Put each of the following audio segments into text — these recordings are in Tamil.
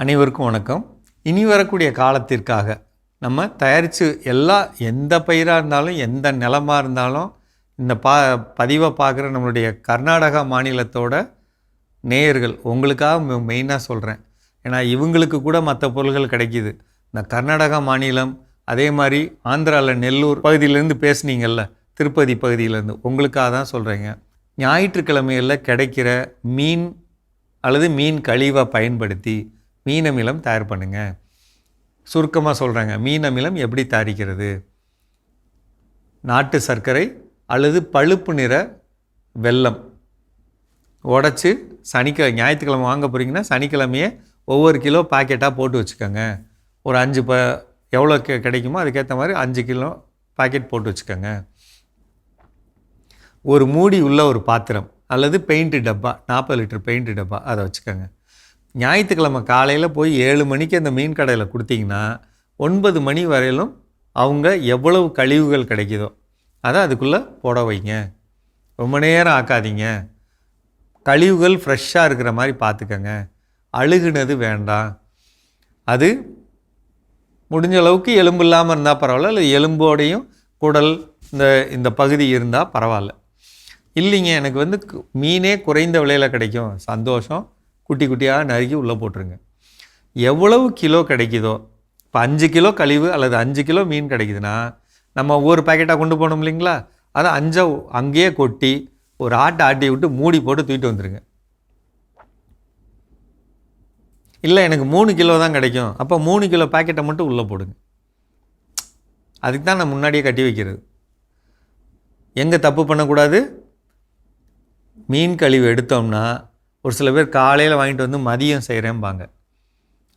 அனைவருக்கும் வணக்கம். இனி வரக்கூடிய காலத்திற்காக நம்ம தயாரித்து எந்த பயிராக இருந்தாலும் எந்த நிலமாக இருந்தாலும் இந்த பதிவை பார்க்குற நம்மளுடைய கர்நாடகா மாநிலத்தோட நேயர்கள் உங்களுக்காக மெயினாக சொல்கிறேன். ஏன்னா இவங்களுக்கு கூட மற்ற பொருள்கள் கிடைக்கிது. இந்த கர்நாடகா மாநிலம், அதே மாதிரி ஆந்திராவில் நெல்லூர் பகுதியிலேருந்து பேசுனீங்கள்ல, திருப்பதி பகுதியிலேருந்து, உங்களுக்காக தான் சொல்கிறேங்க. ஞாயிற்றுக்கிழமைகளில் கிடைக்கிற மீன் அல்லது மீன் கழிவை பயன்படுத்தி மீன் அமிலம் தயார் பண்ணுங்கள். சுருக்கமாக சொல்கிறாங்க, மீன் அமிலம் எப்படி தயாரிக்கிறது? நாட்டு சர்க்கரை அல்லது பழுப்பு நிற வெல்லம் உடச்சி ஞாயிற்றுக்கிழமை வாங்க போகிறீங்கன்னா சனிக்கிழமையே ஒவ்வொரு கிலோ பாக்கெட்டாக போட்டு வச்சுக்கோங்க. ஒரு 5 எவ்வளோ கிடைக்குமோ அதுக்கேற்ற மாதிரி 5 கிலோ பாக்கெட் போட்டு வச்சுக்கோங்க. ஒரு மூடி உள்ள ஒரு பாத்திரம் அல்லது பெயிண்ட்டு டப்பா, 40 லிட்டர் பெயிண்ட்டு டப்பா, அதை வச்சுக்கோங்க. ஞாயிற்றுக்கிழமை காலையில் போய் 7 மணிக்கு அந்த மீன் கடையில் கொடுத்தீங்கன்னா 9 மணி வரையிலும் அவங்க எவ்வளவு கழிவுகள் கிடைக்குதோ அதை அதுக்குள்ளே போட வைங்க. ரொம்ப நேரம் ஆக்காதீங்க. கழிவுகள் ஃப்ரெஷ்ஷாக இருக்கிற மாதிரி பார்த்துக்கங்க. அழுகுனது வேண்டாம். அது முடிஞ்ச அளவுக்கு எலும்பு இல்லாமல் இருந்தால் பரவாயில்ல, இல்லை எலும்போடையும் குடல் இந்த பகுதி இருந்தால் பரவாயில்ல. இல்லைங்க எனக்கு மீனே குறைந்த விலையில் கிடைக்கும், சந்தோஷம். குட்டி குட்டியாக நறுக்கி உள்ளே போட்டுருங்க. எவ்வளவு கிலோ கிடைக்குதோ, இப்போ 5 கிலோ கழிவு அல்லது 5 கிலோ மீன் கிடைக்குதுன்னா நம்ம ஒவ்வொரு பேக்கெட்டாக கொண்டு போகணும் இல்லைங்களா? அதை 5 அங்கேயே கொட்டி ஒரு ஆட்டி விட்டு மூடி போட்டு தூக்கிட்டு வந்துடுங்க. இல்லை எனக்கு 3 கிலோ தான் கிடைக்கும், அப்போ 3 கிலோ பேக்கெட்டை மட்டும் உள்ளே போடுங்க. அதுக்கு தான் நான் முன்னாடியே கட்டி வைக்கிறது. எங்கே தப்பு பண்ணக்கூடாது? மீன் கழிவு எடுத்தோம்னா ஒரு சில பேர் காலையில் வாங்கிட்டு வந்து மதியம் செய்கிறேன்பாங்க.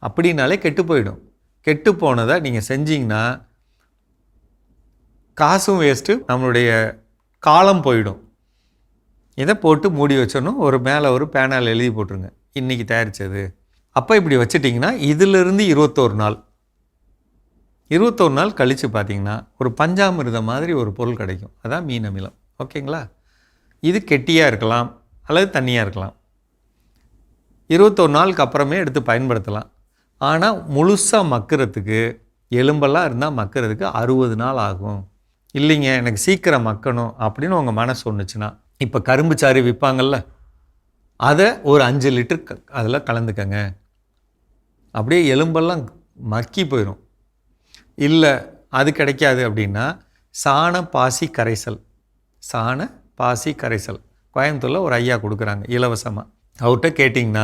அப்படின்னாலே கெட்டு போயிடும். கெட்டு போனதை நீங்கள் செஞ்சிங்கன்னா காசும் வேஸ்ட்டு, நம்மளுடைய காலம் போயிடும். இதை போட்டு மூடி வச்சிடணும். மேலே ஒரு பேனால் எழுதி போட்டுருங்க, இன்றைக்கி தயாரித்தது. அப்போ இப்படி வச்சிட்டிங்கன்னா இதிலிருந்து 21 நாள் கழித்து பார்த்தீங்கன்னா ஒரு பஞ்சாமிர்தம் மாதிரி ஒரு பொருள் கிடைக்கும். அதான் மீன் அமிலம். ஓகேங்களா? இது கெட்டியாக இருக்கலாம் அல்லது தண்ணியாக இருக்கலாம். 21 நாளுக்கு அப்புறமே எடுத்து பயன்படுத்தலாம். ஆனால் முழுசாக மக்கிறதுக்கு, எலும்பெல்லாம் இருந்தால் மக்கிறதுக்கு 60 நாள் ஆகும். இல்லைங்க எனக்கு சீக்கிரம் மக்கணும் அப்படின்னு உங்கள் மனசு சொன்னுச்சுன்னா, இப்போ கரும்பு சாறு விற்பாங்கள்ல, அதை ஒரு 5 லிட்டர் அதில் கலந்துக்கங்க. அப்படியே எலும்பெல்லாம் மக்கி போயிடும். இல்லை அது கிடைக்காது அப்படின்னா சாண பாசி கரைசல் கோயம்புத்தூரில் ஒரு ஐயா கொடுக்குறாங்க இலவசமாக. அவர்கிட்ட கேட்டிங்கன்னா,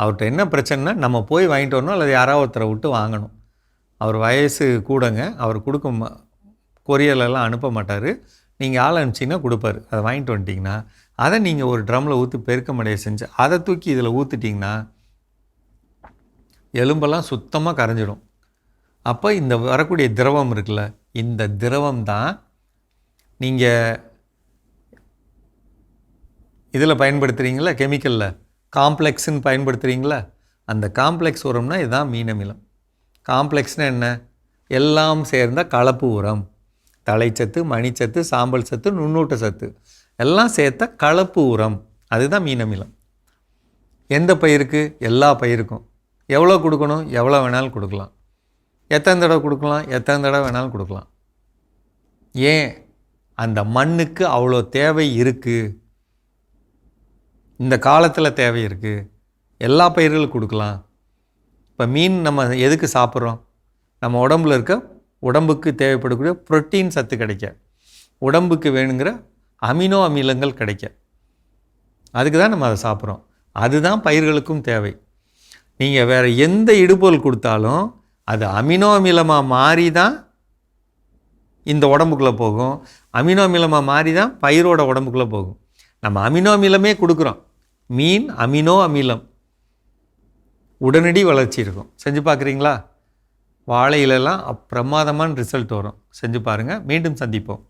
அவர்கிட்ட என்ன பிரச்சனைனா நம்ம போய் வாங்கிட்டு வரணும் அல்லது யாராவது ஒருத்தரை விட்டு வாங்கணும். அவர் வயசு கூடங்க, அவர் கொரியர்லாம் அனுப்ப மாட்டார். நீங்கள் ஆள் அனுப்பிச்சிங்கன்னா கொடுப்பார். அதை வாங்கிட்டு வந்துட்டிங்கன்னா அதை நீங்கள் ஒரு ட்ரம்மில் ஊற்றி பெருக்கமடைய செஞ்சு அதை தூக்கி இதில் ஊற்றிட்டிங்கன்னா எலும்பெல்லாம் சுத்தமாக கரைஞ்சிடும். அப்போ இந்த வரக்கூடிய திரவம் இருக்குல்ல, இந்த திரவம் தான் நீங்கள் இதில் பயன்படுத்துகிறீங்களா, கெமிக்கலில் காம்ப்ளெக்ஸுன்னு பயன்படுத்துகிறீங்களா, அந்த காம்ப்ளெக்ஸ் உரம்னா இதுதான் மீன் அமிலம். காம்ப்ளெக்ஸ்னால் என்ன? எல்லாம் சேர்ந்த கலப்பு உரம். தழைச்சத்து, மணிச்சத்து, சாம்பல் சத்து, நுண்ணூட்ட சத்து எல்லாம் சேர்த்த கலப்பு உரம், அதுதான் மீன் அமிலம். எந்த பயிருக்கு? எல்லா பயிருக்கும். எவ்வளோ கொடுக்கணும்? எவ்வளோ வேணாலும் கொடுக்கலாம். எத்தனை தடவை கொடுக்கலாம்? எத்தனை தடவை வேணாலும் கொடுக்கலாம். ஏன்? அந்த மண்ணுக்கு அவ்வளோ தேவை இருக்குது. இந்த காலத்தில் தேவை இருக்குது. எல்லா பயிர்களும் கொடுக்கலாம். இப்போ மீன் நம்ம எதுக்கு சாப்பிட்றோம்? நம்ம உடம்புக்கு தேவைப்படக்கூடிய புரோட்டீன் சத்து கிடைக்க, உடம்புக்கு வேணுங்கிற அமினோ அமிலங்கள் கிடைக்க, அதுக்கு தான் நம்ம அதை சாப்பிட்றோம். அதுதான் பயிர்களுக்கும் தேவை. நீங்கள் வேறு எந்த இடுபொருள் கொடுத்தாலும் அது அமினோ அமிலமாக மாறி தான் இந்த உடம்புக்குள்ளே போகும். அமினோ அமிலமாக மாறி தான் பயிரோட உடம்புக்குள்ளே போகும். நம்ம அமினோ அமிலமே கொடுக்குறோம். மீன் அமினோ அமிலம், உடனடி வளர்ச்சி இருக்கும். செஞ்சு பார்க்குறீங்களா? வாழையிலெல்லாம் பிரமாதமான ரிசல்ட் வரும். செஞ்சு பாருங்கள். மீண்டும் சந்திப்போம்.